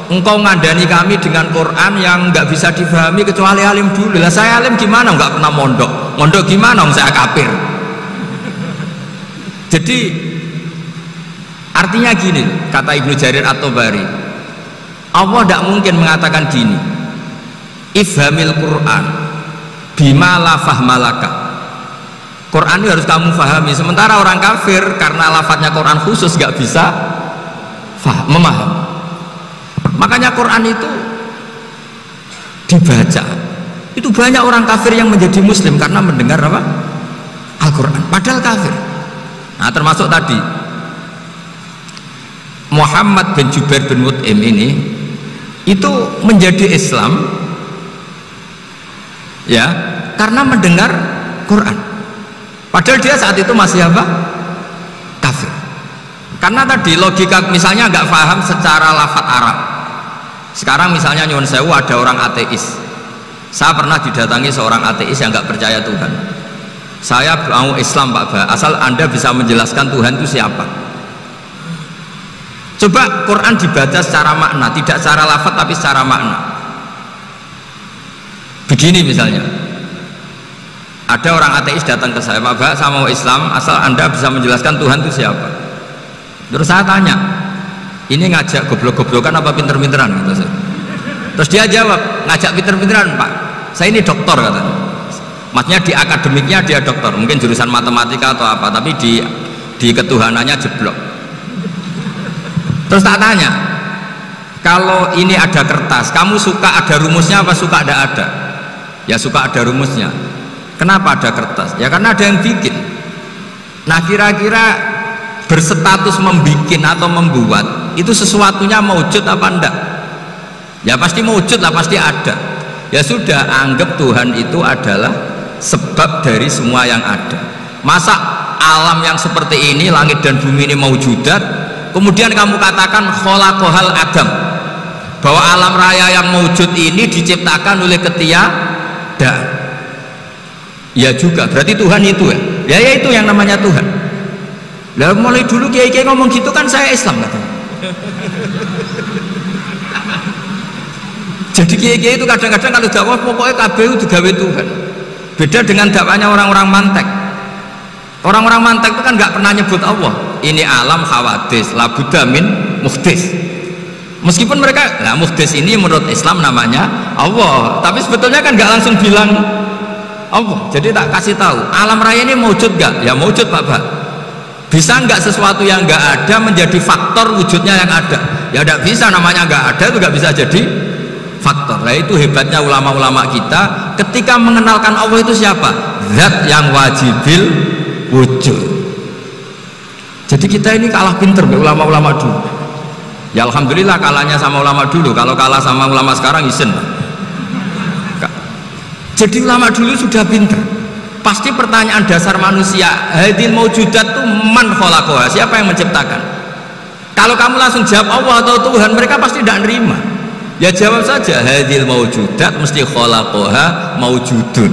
engkau ngandani kami dengan Quran yang nggak bisa difahami kecuali alim dulu. Lah saya alim gimana? Nggak pernah mondok gimana? Saya kafir. Jadi artinya gini, kata Ibnu Jarir At-Tabari, Allah tidak mungkin mengatakan gini, ifhamil Quran bima la fahmalaka, Quran ini harus kamu fahami, sementara orang kafir karena lafadznya Quran khusus gak bisa memahami. Makanya Quran itu dibaca, itu banyak orang kafir yang menjadi muslim karena mendengar apa? Al-Quran, padahal kafir. Nah termasuk tadi Muhammad bin Jubair bin Mut'im ini itu menjadi Islam ya karena mendengar Quran, padahal dia saat itu masih apa? Kafir. Karena tadi logika misalnya nggak paham secara lafadz Arab. Sekarang misalnya nyuwun sewu ada orang ateis, saya pernah didatangi seorang ateis yang nggak percaya Tuhan. Saya mau Islam Pak Ba, asal Anda bisa menjelaskan Tuhan itu siapa. Coba Quran dibaca secara makna, tidak secara lafadz tapi secara makna. Begini misalnya, ada orang ateis datang ke saya, Pak Ba, saya mau Islam, asal Anda bisa menjelaskan Tuhan itu siapa. Terus saya tanya, ini ngajak goblok-goblokan apa pinter-pinteran? Gitu. Terus dia jawab, ngajak pinter-pinteran Pak, saya ini dokter katanya. Maksudnya di akademiknya dia dokter, mungkin jurusan matematika atau apa, tapi di ketuhanannya jeblok. Terus tak tanya, kalau ini ada kertas, kamu suka ada rumusnya apa suka ada? Ya suka ada rumusnya. Kenapa ada kertas? Ya karena ada yang bikin. Nah kira-kira berstatus membikin atau membuat itu sesuatunya mewujud apa enggak? Ya pasti mewujud lah, pasti ada. Ya sudah, anggap Tuhan itu adalah sebab dari semua yang ada. Masa alam yang seperti ini, langit dan bumi ini mewujudat, kemudian kamu katakan khalaqahal adam, bahwa alam raya yang mewujud ini diciptakan oleh ketiadaan. Ya juga, berarti Tuhan itu ya itu yang namanya Tuhan. Lah mulai dulu kiai-kiai ngomong gitu kan saya Islam katanya. Jadi kiai-kiai itu kadang-kadang kalau dakwah pokoknya KBU digawe Tuhan. Beda dengan dakwahnya orang-orang mantek. Orang-orang mantek itu kan nggak pernah nyebut Allah. Ini alam hawadis, labuda min muhdis. Meskipun mereka, lah muhdis ini menurut Islam namanya Allah, tapi sebetulnya kan nggak langsung bilang Allah. Jadi tak kasih tahu, alam raya ini mewujud nggak? Ya mewujud Pak. Bisa nggak sesuatu yang nggak ada menjadi faktor wujudnya yang ada? Ya nggak bisa, namanya nggak ada itu nggak bisa jadi faktor. Nah itu hebatnya ulama-ulama kita ketika mengenalkan Allah itu siapa? Zat yang wajibil wujud. Jadi kita ini kalah pinter ulama-ulama dulu. Ya alhamdulillah kalahnya sama ulama dulu. Kalau kalah sama ulama sekarang isen. Jadi ulama dulu sudah pinter. Pasti pertanyaan dasar manusia, hadil maujudat itu man khalaqaha, siapa yang menciptakan? Kalau kamu langsung jawab Allah atau Tuhan, mereka pasti tidak nerima. Ya jawab saja, hadil maujudat mesti khalaqaha maujudun.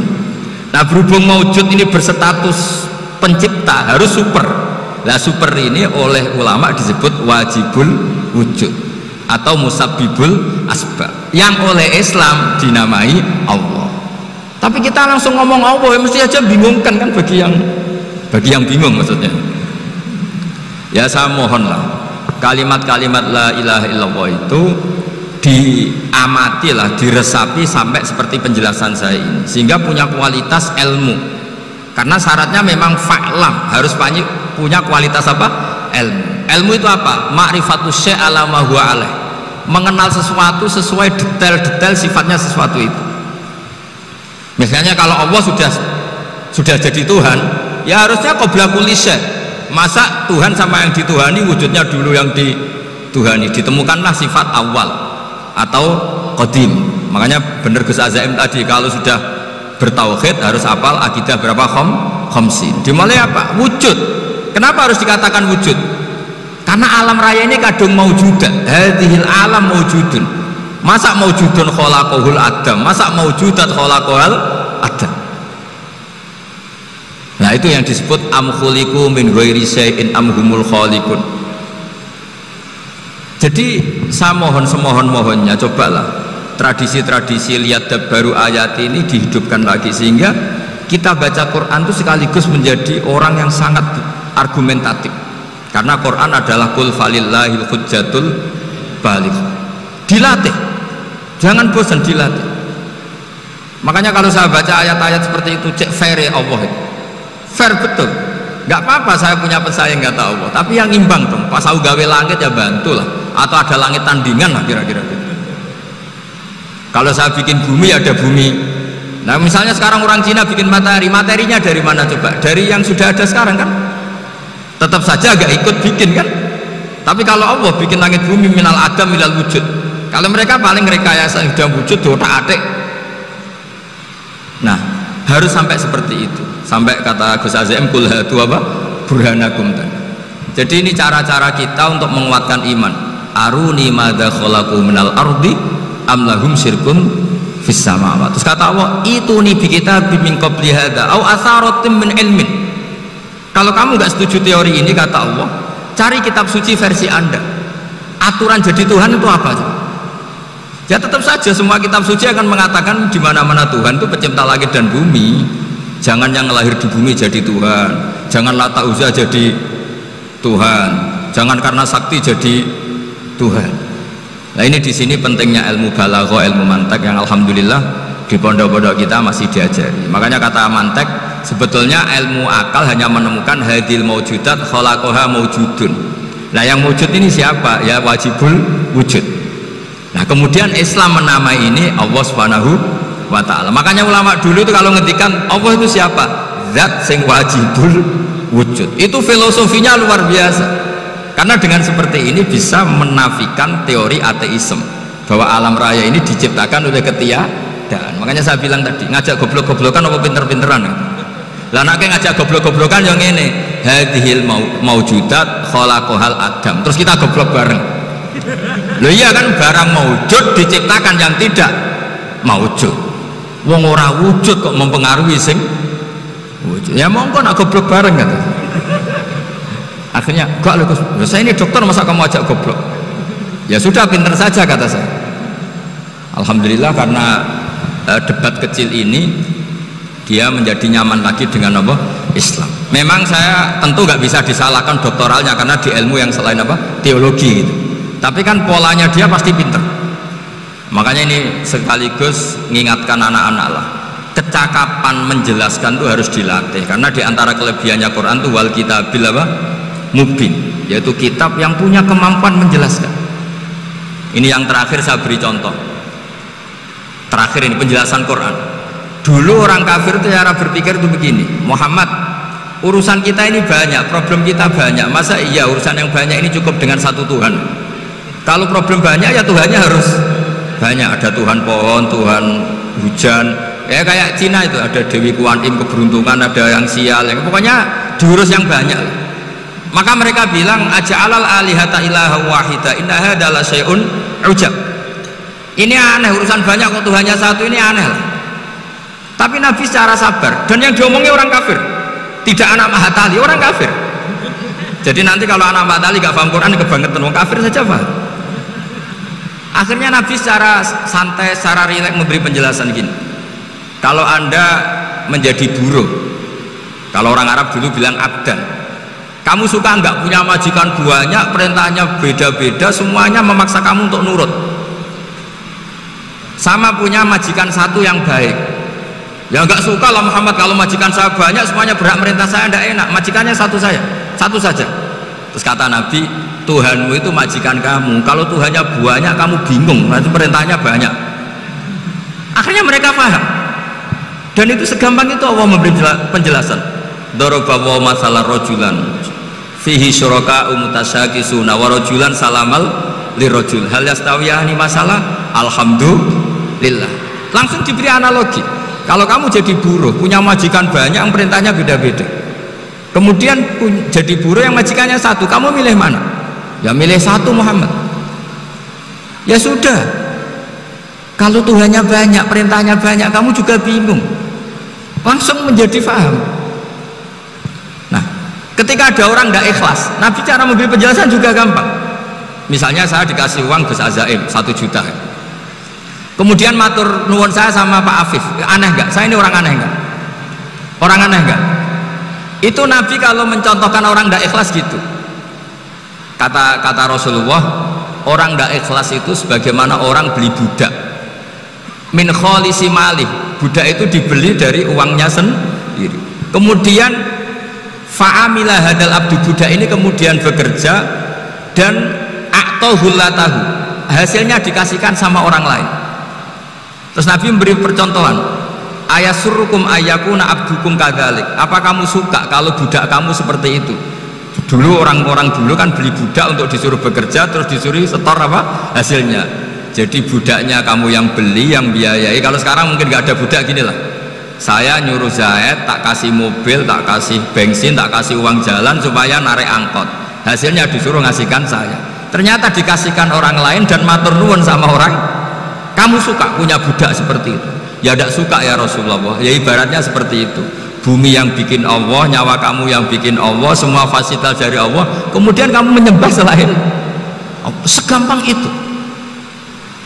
Nah berhubung maujud ini berstatus pencipta, harus super. Nah super ini oleh ulama disebut wajibul wujud atau musabbibul asbab, yang oleh Islam dinamai Allah. Tapi kita langsung ngomong Allah, ya mesti aja bingungkan kan bagi yang bingung maksudnya. Ya saya mohonlah kalimat-kalimat la ilaha illallah itu diamatilah, diresapi sampai seperti penjelasan saya ini, sehingga punya kualitas ilmu. Karena syaratnya memang fa'lam, harus punya kualitas apa? Ilmu. Ilmu itu apa? Ma'rifatus syai' ala ma huwa alaih. Mengenal sesuatu sesuai detail-detail sifatnya sesuatu itu. Misalnya kalau Allah sudah jadi Tuhan, ya harusnya qabla kulli syai'. Masa Tuhan sama yang dituhani wujudnya dulu yang dituhani? Ditemukanlah sifat awal atau qadim. Makanya benar Gus Azaim tadi, kalau sudah bertauhid harus hafal akidah berapa khamsin. Dimulai apa? Wujud. Kenapa harus dikatakan wujud? Karena alam raya ini kadung maujudat. Hadhil alam maujudun. Masa maujudun khalaqahul adam, masa maujudat khalaqahul adam. Nah itu yang disebut am khuliqu min ghairi syai'in am humul khaliqun. Jadi saya mohon semohon-mohonnya, cobalah tradisi-tradisi lihat baru ayat ini dihidupkan lagi, sehingga kita baca Quran itu sekaligus menjadi orang yang sangat argumentatif, karena Quran adalah qul falillahil hujjatul baligh. Dilatih, jangan bosan, dilatih. Makanya kalau saya baca ayat-ayat seperti itu, cek fair ya Allah, fair betul. Nggak apa-apa saya punya pesaing kata Allah, tapi yang imbang dong. Pas aku gawe langit ya bantulah, atau ada langit tandingan lah kira-kira gitu. Kalau saya bikin bumi, ada bumi. Nah misalnya sekarang orang Cina bikin matahari, materinya dari mana coba? Dari yang sudah ada sekarang kan? Tetap saja agak ikut bikin kan? Tapi kalau Allah bikin langit bumi minal adam minal wujud, kalau mereka paling rekayasa sudah wujud otak-atik. Nah harus sampai seperti itu, sampai kata Gus Azim kul hatu apa? Burhanakum. Jadi ini cara-cara kita untuk menguatkan iman. Aruni madza khalaqu minal ardi am lahum syirkun fis samawati. Terus kata Allah, itu nih bi kitabim min qabli hadza au atharatin min ilmin. Kalau kamu nggak setuju teori ini, kata Allah, cari kitab suci versi Anda. Aturan jadi Tuhan itu apa sih? Ya tetap saja semua kitab suci akan mengatakan di mana-mana Tuhan itu pencipta langit dan bumi. Jangan yang lahir di bumi jadi Tuhan. Jangan Lata Uzza jadi Tuhan. Jangan karena sakti jadi Tuhan. Nah ini di sini pentingnya ilmu balaghah, ilmu mantek yang alhamdulillah di pondok-pondok kita masih diajari. Makanya kata mantek sebetulnya ilmu akal hanya menemukan hadil maujudat khalaqaha maujudun. Nah yang wujud ini siapa? Ya wajibul wujud. Nah kemudian Islam menamai ini Allah Subhanahu wa ta'ala. Makanya ulama dulu itu kalau ngendikan Allah itu siapa? Zat sing wajibul wujud. Itu filosofinya luar biasa. Karena dengan seperti ini bisa menafikan teori ateisme bahwa alam raya ini diciptakan oleh ketiadaan. Makanya saya bilang tadi, ngajak goblok-goblokan apa pinter-pinteran? Lah nek ngajak goblok-goblokan yang ini, hadhil maujudat khalaqahal adam. Terus kita goblok bareng. Loh iya kan, barang maujud diciptakan yang tidak maujud. Wong ora wujud kok mempengaruhi sing wujud. Ya mongko nak goblok bareng kan. Akhirnya, kok loh, saya ini dokter masa kamu ajak goblok? Ya sudah, pinter saja kata saya. Alhamdulillah karena debat kecil ini dia menjadi nyaman lagi dengan apa? Islam. Memang saya tentu nggak bisa disalahkan doktoralnya karena di ilmu yang selain apa? Teologi gitu. Tapi kan polanya dia pasti pinter. Makanya ini sekaligus mengingatkan anak-anak lah. Kecakapan menjelaskan itu harus dilatih karena diantara kelebihannya Quran itu wal kitabil apa? Mubin, yaitu kitab yang punya kemampuan menjelaskan. Ini yang terakhir saya beri contoh. Terakhir ini penjelasan Quran. Dulu orang kafir itu cara berpikir itu begini, Muhammad, urusan kita ini banyak, problem kita banyak. Masa iya urusan yang banyak ini cukup dengan satu Tuhan? Kalau problem banyak ya Tuhannya harus banyak. Ada Tuhan pohon, Tuhan hujan. Ya kayak Cina itu ada Dewi Kuan Im keberuntungan, ada yang sial, yang pokoknya diurus yang banyak. Maka mereka bilang aja'alal alihata ilaha wahida inna hadza la syai'un ujab. Ini aneh, urusan banyak kok Tuhannya satu, ini aneh lah. Tapi Nabi secara sabar, dan yang diomongnya orang kafir, tidak anak Mahatali, orang kafir. Jadi nanti kalau anak Mahatali gak paham Quran kebangetan, orang kafir saja paham. Akhirnya Nabi secara santai, secara rileks memberi penjelasan gini. Kalau Anda menjadi buruh, kalau orang Arab dulu bilang abdan, kamu suka nggak punya majikan banyak, perintahnya beda-beda, semuanya memaksa kamu untuk nurut. Sama punya majikan satu yang baik, ya nggak suka lah Muhammad kalau majikan saya banyak, semuanya berhak merintah saya, tidak enak, majikannya satu saja. Terus kata Nabi, Tuhanmu itu majikan kamu, kalau Tuhannya banyak kamu bingung, nanti perintahnya banyak. Akhirnya mereka paham, dan itu segampang itu Allah memberi penjelasan. Darabahu masalah rojulan fihi syuraka mutasyakisuna wa rajulan salamal lirajul hal yastawiyani masalah alhamdulillah. Langsung diberi analogi. Kalau kamu jadi buruh punya majikan banyak yang perintahnya beda-beda, kemudian jadi buruh yang majikannya satu, kamu milih mana? Ya milih satu Muhammad. Ya sudah, kalau Tuhannya banyak, perintahnya banyak, kamu juga bingung, langsung menjadi paham. Nah, ketika ada orang tidak ikhlas, Nabi cara memberi penjelasan juga gampang. Misalnya saya dikasih uang Gus Azaim 1 juta, kemudian matur nuwun saya sama Pak Afif, aneh nggak? Saya ini orang aneh nggak? Orang aneh nggak? Itu Nabi kalau mencontohkan orang tidak ikhlas gitu. Kata Rasulullah, orang tidak ikhlas itu sebagaimana orang beli budak. Min kholisi malih, budak itu dibeli dari uangnya sendiri. Kemudian fa'amilah hadal abdu, budak ini kemudian bekerja dan a'tohullatahu, hasilnya dikasihkan sama orang lain. Terus Nabi memberi percontohan, ayasurrukum ayyakuna abdukum kadzalik, apa kamu suka kalau budak kamu seperti itu? Dulu orang-orang dulu kan beli budak untuk disuruh bekerja, terus disuruh setor apa hasilnya. Jadi budaknya kamu yang beli, yang biayai. Kalau sekarang mungkin nggak ada budak, gini lah, saya nyuruh Zaid, tak kasih mobil, tak kasih bensin, tak kasih uang jalan supaya narik angkot, hasilnya disuruh ngasihkan saya. Ternyata dikasihkan orang lain dan matur nuwun sama orang. Kamu suka punya budak seperti itu? Ya tidak suka ya Rasulullah. Ya ibaratnya seperti itu, bumi yang bikin Allah, nyawa kamu yang bikin Allah, semua fasilitas dari Allah, kemudian kamu menyembah selain Allah. Segampang itu.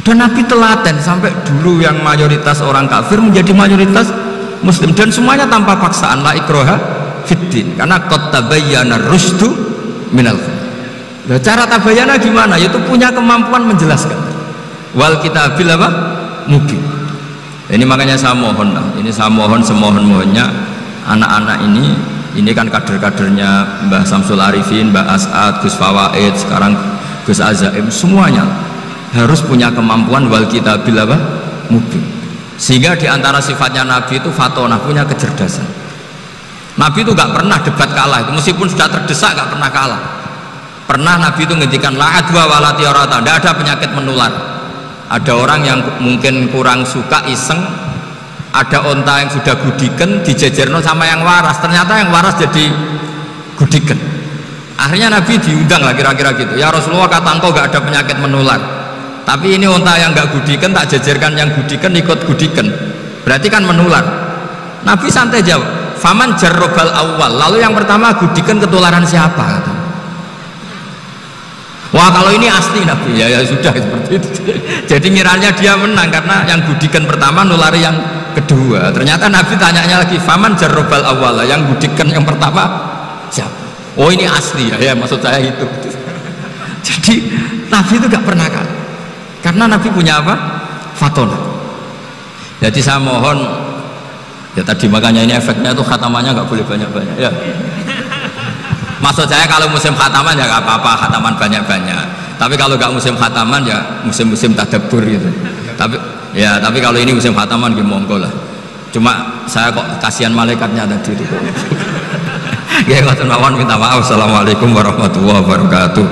Dan Nabi telaten sampai dulu yang mayoritas orang kafir menjadi mayoritas muslim, dan semuanya tanpa paksaan, la ikraha fiddin, karena qad tabayyana rusdu minal ghayy. Nah, cara tabayana gimana? Yaitu punya kemampuan menjelaskan. Wal kitabil apa? Mubin. Ini makanya saya mohon, ini saya mohon semohon-mohonnya anak-anak ini kan kader-kadernya Mbah Samsul Arifin, Mbah As'ad, Gus Fawaid, sekarang Gus Azaim, semuanya harus punya kemampuan wal kitabil apa? Mubin. Sehingga diantara sifatnya Nabi itu fatonah, punya kecerdasan. Nabi itu gak pernah debat kalah, itu meskipun sudah terdesak gak pernah kalah. Pernah Nabi itu ngendikan la adwa wala tiarata, tidak ada penyakit menular. Ada orang yang mungkin kurang suka, iseng, ada onta yang sudah gudiken dijejerno sama yang waras, ternyata yang waras jadi gudiken. Akhirnya Nabi diundang lah kira-kira gitu, ya Rasulullah, kata engkau gak ada penyakit menular, tapi ini onta yang gak gudiken tak jejerkan yang gudiken ikut gudiken, berarti kan menular. Nabi santai jawab, faman jarrobal awal, lalu yang pertama gudiken ketularan siapa? Wah, kalau ini asli Nabi, ya sudah seperti itu. Jadi ngiranya dia menang karena yang gudikan pertama nulari yang kedua. Ternyata Nabi tanyanya lagi, faman jarrobal awal, yang gudikan yang pertama siapa? Oh, ini asli ya, maksud saya itu. Jadi Nabi itu gak pernah kalah karena Nabi punya apa? Fatona. Jadi saya mohon, ya tadi makanya ini efeknya tuh khatamannya gak boleh banyak-banyak ya. Maksud saya kalau musim khataman ya gak apa-apa, khataman banyak-banyak. Tapi kalau gak musim khataman ya musim-musim tadabbur gitu. Tapi kalau ini musim khataman ya monggo lah. Cuma saya kok kasihan malaikatnya tadi itu. Ya, minta maaf. Assalamualaikum warahmatullahi wabarakatuh.